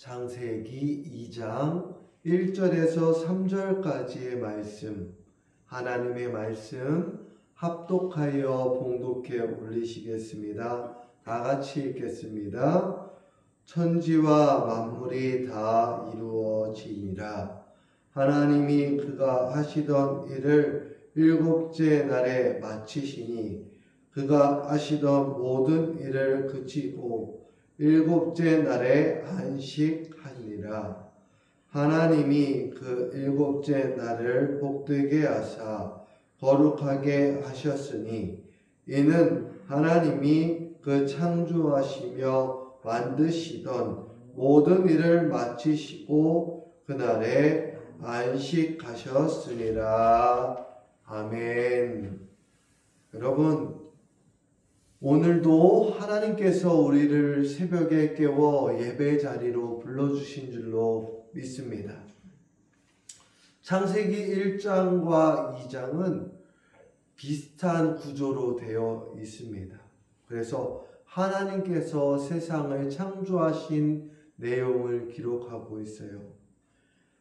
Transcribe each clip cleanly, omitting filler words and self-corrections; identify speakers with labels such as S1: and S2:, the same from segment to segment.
S1: 창세기 2장 1절에서 3절까지의 말씀, 하나님의 말씀 합독하여 봉독해 올리시겠습니다. 다 같이 읽겠습니다. 천지와 만물이 다 이루어지니라. 하나님이 그가 하시던 일을 일곱째 날에 마치시니 그가 하시던 모든 일을 그치고 일곱째 날에 안식하니라. 하나님이 그 일곱째 날을 복되게 하사 거룩하게 하셨으니 이는 하나님이 그 창조하시며 만드시던 모든 일을 마치시고 그날에 안식하셨으니라. 아멘. 여러분, 오늘도 하나님께서 우리를 새벽에 깨워 예배 자리로 불러주신 줄로 믿습니다. 창세기 1장과 2장은 비슷한 구조로 되어 있습니다. 그래서 하나님께서 세상을 창조하신 내용을 기록하고 있어요.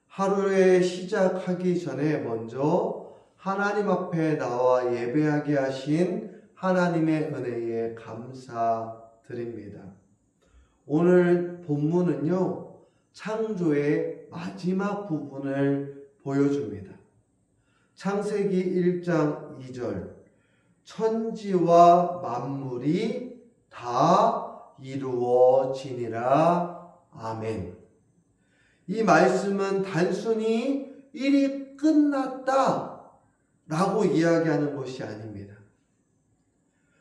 S1: 하루에 시작하기 전에 먼저 하나님 앞에 나와 예배하게 하신 하나님의 은혜에 감사드립니다. 오늘 본문은요, 창조의 마지막 부분을 보여줍니다. 창세기 1장 2절, 천지와 만물이 다 이루어지니라. 아멘. 이 말씀은 단순히 일이 끝났다 라고 이야기하는 것이 아닙니다.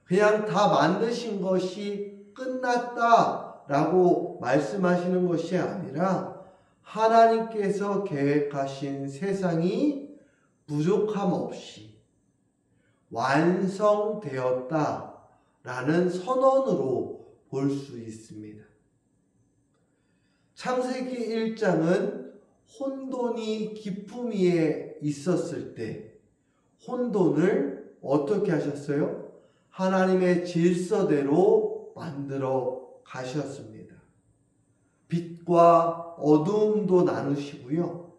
S1: 그냥 다 만드신 것이 끝났다 라고 말씀하시는 것이 아니라 하나님께서 계획하신 세상이 부족함 없이 완성되었다 라는 선언으로 볼 수 있습니다. 창세기 1장은 혼돈이 깊음 위에 있었을 때 혼돈을 어떻게 하셨어요? 하나님의 질서대로 만들어 가셨습니다. 빛과 어두움도 나누시고요.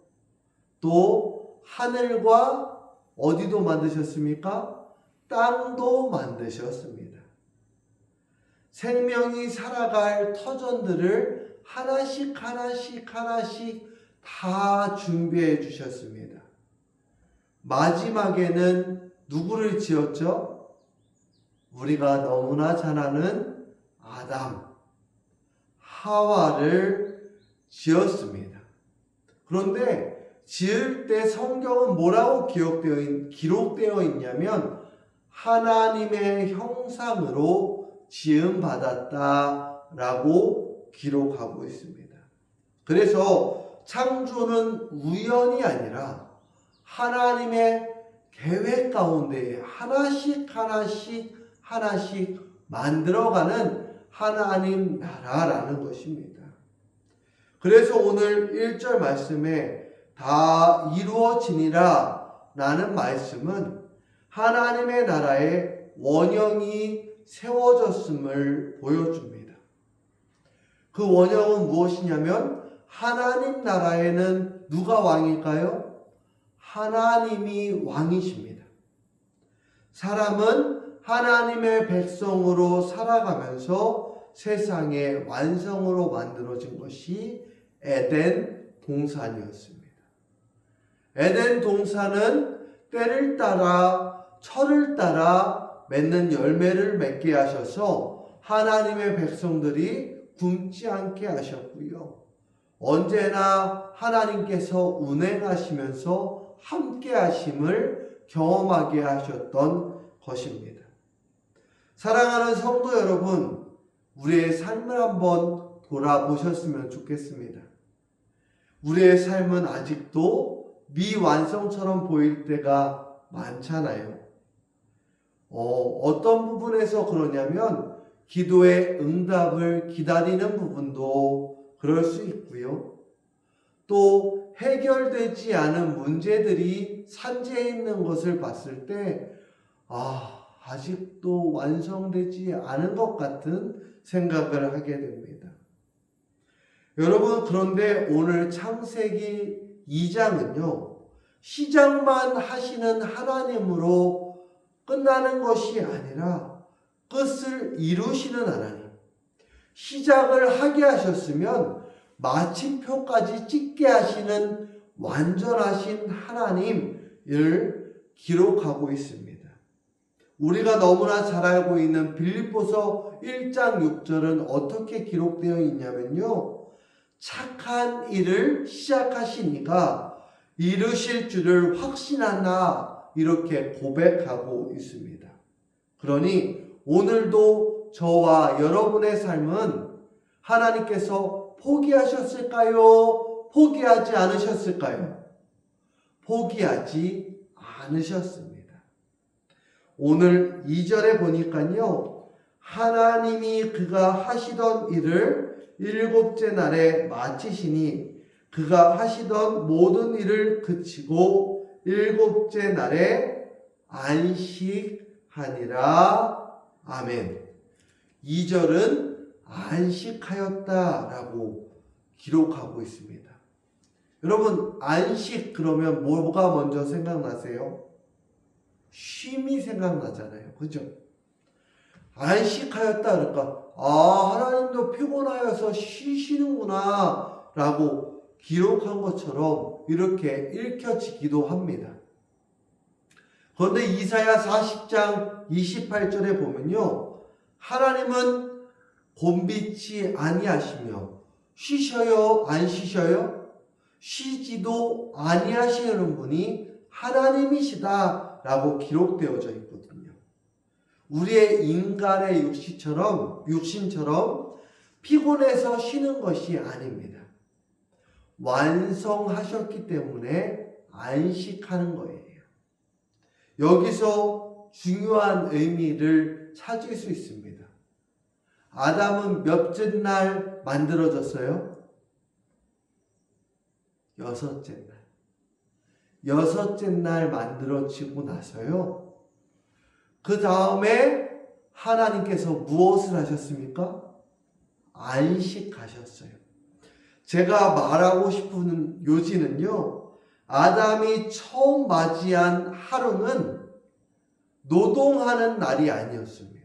S1: 또 하늘과 어디도 만드셨습니까? 땅도 만드셨습니다. 생명이 살아갈 터전들을 하나씩 다 준비해 주셨습니다. 마지막에는 누구를 지었죠? 우리가 너무나 잘 아는 아담, 하와를 지었습니다. 그런데 지을 때 성경은 뭐라고 기록되어 있냐면 하나님의 형상으로 지음받았다라고 기록하고 있습니다. 그래서 창조는 우연이 아니라 하나님의 계획 가운데 하나씩 만들어가는 하나님 나라라는 것입니다. 그래서 오늘 1절 말씀에 다 이루어지니라 라는 말씀은 하나님의 나라의 원형이 세워졌음을 보여줍니다. 그 원형은 무엇이냐면 하나님 나라에는 누가 왕일까요? 하나님이 왕이십니다. 사람은 하나님의 백성으로 살아가면서 세상의 완성으로 만들어진 것이 에덴 동산이었습니다. 에덴 동산은 때를 따라 철을 따라 맺는 열매를 맺게 하셔서 하나님의 백성들이 굶지 않게 하셨고요. 언제나 하나님께서 운행하시면서 함께 하심을 경험하게 하셨던 것입니다. 사랑하는 성도 여러분, 우리의 삶을 한번 돌아보셨으면 좋겠습니다. 우리의 삶은 아직도 미완성처럼 보일 때가 많잖아요. 어떤 부분에서 그러냐면 기도의 응답을 기다리는 부분도 그럴 수 있고요. 또 해결되지 않은 문제들이 산재해 있는 것을 봤을 때 아직도 완성되지 않은 것 같은 생각을 하게 됩니다. 여러분, 그런데 오늘 창세기 2장은요, 시작만 하시는 하나님으로 끝나는 것이 아니라 끝을 이루시는 하나님, 시작을 하게 하셨으면 마침표까지 찍게 하시는 완전하신 하나님을 기록하고 있습니다. 우리가 너무나 잘 알고 있는 빌립보서 1장 6절은 어떻게 기록되어 있냐면요, 착한 일을 시작하시니가 이루실 줄을 확신하나, 이렇게 고백하고 있습니다. 그러니 오늘도 저와 여러분의 삶은 하나님께서 포기하셨을까요? 포기하지 않으셨을까요? 포기하지 않으셨습니다. 오늘 2절에 보니까요, 하나님이 그가 하시던 일을 일곱째 날에 마치시니 그가 하시던 모든 일을 그치고 일곱째 날에 안식하니라. 아멘. 2절은 안식하였다라고 기록하고 있습니다. 여러분, 안식 그러면 뭐가 먼저 생각나세요? 쉼이 생각나잖아요. 그죠? 안식하였다 그러니까 하나님도 피곤하여서 쉬시는구나 라고 기록한 것처럼 이렇게 읽혀지기도 합니다. 그런데 이사야 40장 28절에 보면요, 하나님은 곤비치 아니하시며 쉬셔요? 안 쉬셔요? 쉬지도 아니하시는 분이 하나님이시다 라고 기록되어져 있거든요. 우리의 인간의 육신처럼 피곤해서 쉬는 것이 아닙니다. 완성하셨기 때문에 안식하는 거예요. 여기서 중요한 의미를 찾을 수 있습니다. 아담은 몇째 날 만들어졌어요? 여섯째 날. 여섯째 날 만들어지고 나서요, 그 다음에 하나님께서 무엇을 하셨습니까? 안식하셨어요. 제가 말하고 싶은 요지는요, 아담이 처음 맞이한 하루는 노동하는 날이 아니었습니다.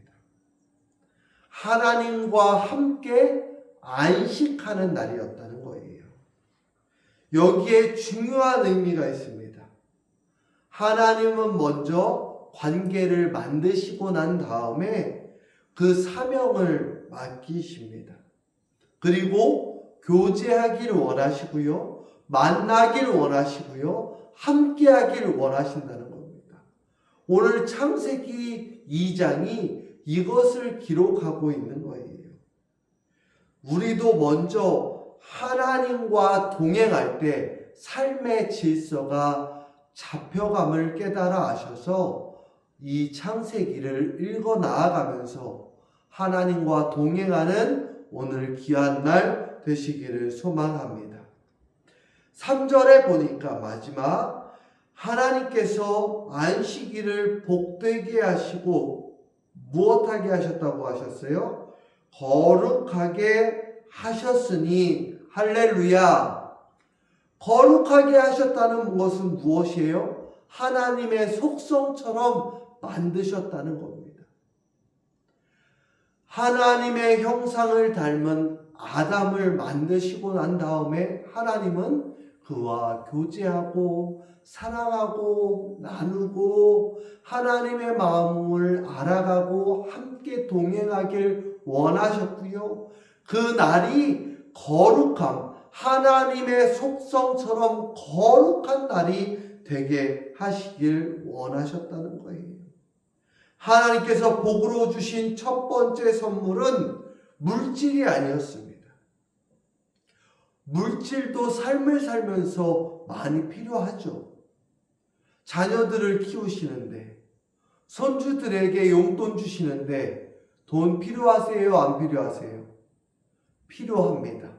S1: 하나님과 함께 안식하는 날이었다는 거예요. 여기에 중요한 의미가 있습니다. 하나님은 먼저 관계를 만드시고 난 다음에 그 사명을 맡기십니다. 그리고 교제하기를 원하시고요, 만나기를 원하시고요, 함께하기를 원하신다는 겁니다. 오늘 창세기 2장이 이것을 기록하고 있는 거예요. 우리도 먼저 하나님과 동행할 때 삶의 질서가 잡혀감을 깨달아 아셔서 이 창세기를 읽어 나아가면서 하나님과 동행하는 오늘 귀한 날 되시기를 소망합니다. 3절에 보니까 마지막 하나님께서 안식일을 복되게 하시고 무엇하게 하셨다고 하셨어요? 거룩하게 하셨으니 할렐루야. 거룩하게 하셨다는 것은 무엇이에요? 하나님의 속성처럼 만드셨다는 겁니다. 하나님의 형상을 닮은 아담을 만드시고 난 다음에 하나님은 그와 교제하고 사랑하고 나누고 하나님의 마음을 알아가고 함께 동행하길 원하셨고요. 그 날이 거룩함, 하나님의 속성처럼 거룩한 날이 되게 하시길 원하셨다는 거예요. 하나님께서 복으로 주신 첫 번째 선물은 물질이 아니었습니다. 물질도 삶을 살면서 많이 필요하죠. 자녀들을 키우시는데, 손주들에게 용돈 주시는데 돈 필요하세요? 안 필요하세요? 필요합니다.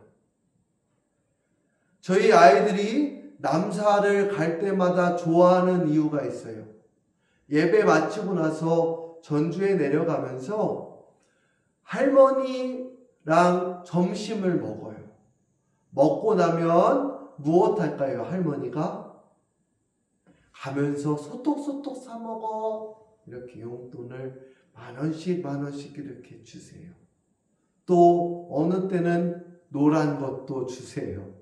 S1: 저희 아이들이 남사를 갈 때마다 좋아하는 이유가 있어요. 예배 마치고 나서 전주에 내려가면서 할머니랑 점심을 먹어요. 먹고 나면 무엇 할까요? 할머니가 가면서 소떡소떡 사 먹어. 이렇게 용돈을 10,000원씩 이렇게 주세요. 또 어느 때는 노란 것도 주세요.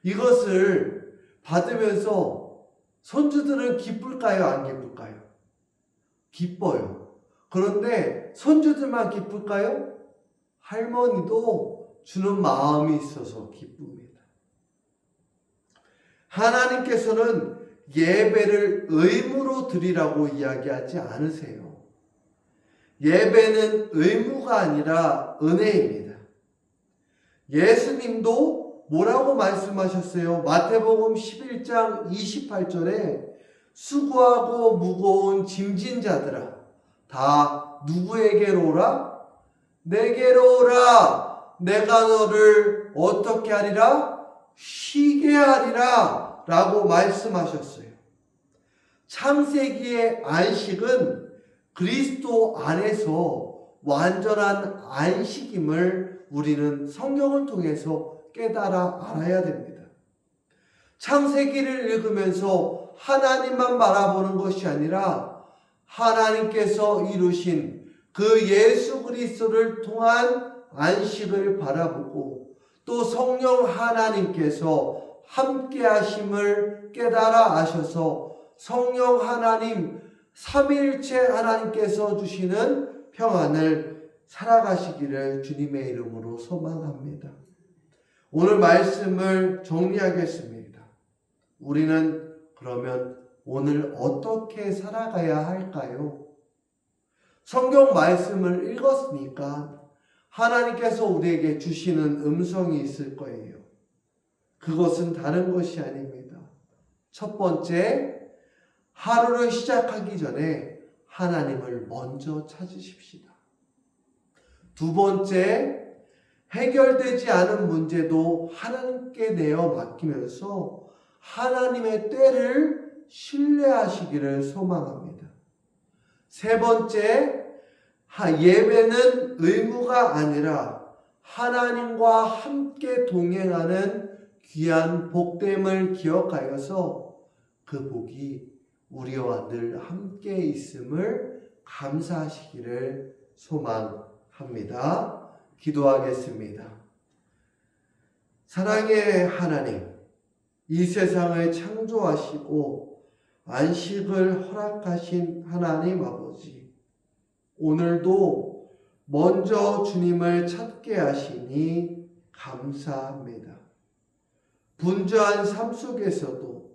S1: 이것을 받으면서 손주들은 기쁠까요? 안 기쁠까요? 기뻐요. 그런데 손주들만 기쁠까요? 할머니도 주는 마음이 있어서 기쁩니다. 하나님께서는 예배를 의무로 드리라고 이야기하지 않으세요. 예배는 의무가 아니라 은혜입니다. 예수님도 뭐라고 말씀하셨어요? 마태복음 11장 28절에 수고하고 무거운 짐진 자들아 다 누구에게로 오라? 내게로 오라. 내가 너를 어떻게 하리라? 쉬게 하리라 라고 말씀하셨어요. 창세기의 안식은 그리스도 안에서 완전한 안식임을 우리는 성경을 통해서 깨달아 알아야 됩니다. 창세기를 읽으면서 하나님만 바라보는 것이 아니라 하나님께서 이루신 그 예수 그리스도를 통한 안식을 바라보고 또 성령 하나님께서 함께 하심을 깨달아 아셔서 성령 하나님 삼위일체 하나님께서 주시는 평안을 살아가시기를 주님의 이름으로 소망합니다. 오늘 말씀을 정리하겠습니다. 우리는 그러면 오늘 어떻게 살아가야 할까요? 성경 말씀을 읽었으니까 하나님께서 우리에게 주시는 음성이 있을 거예요. 그것은 다른 것이 아닙니다. 첫 번째, 하루를 시작하기 전에 하나님을 먼저 찾으십시다. 두 번째, 해결되지 않은 문제도 하나님께 내어 맡기면서 하나님의 때를 신뢰하시기를 소망합니다. 세 번째, 예배는 의무가 아니라 하나님과 함께 동행하는 귀한 복됨을 기억하여서 그 복이 우리와 늘 함께 있음을 감사하시기를 소망합니다. 기도하겠습니다. 사랑의 하나님, 이 세상을 창조하시고 안식을 허락하신 하나님 아버지, 오늘도 먼저 주님을 찾게 하시니 감사합니다. 분주한 삶 속에서도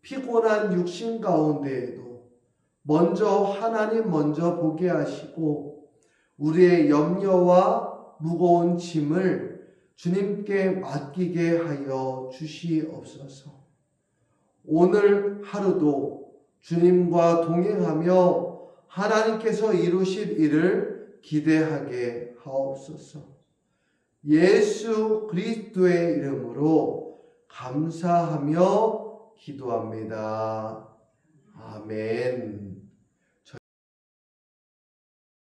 S1: 피곤한 육신 가운데에도 하나님 먼저 보게 하시고 우리의 염려와 무거운 짐을 주님께 맡기게 하여 주시옵소서. 오늘 하루도 주님과 동행하며 하나님께서 이루실 일을 기대하게 하옵소서. 예수 그리스도의 이름으로 감사하며 기도합니다. 아멘.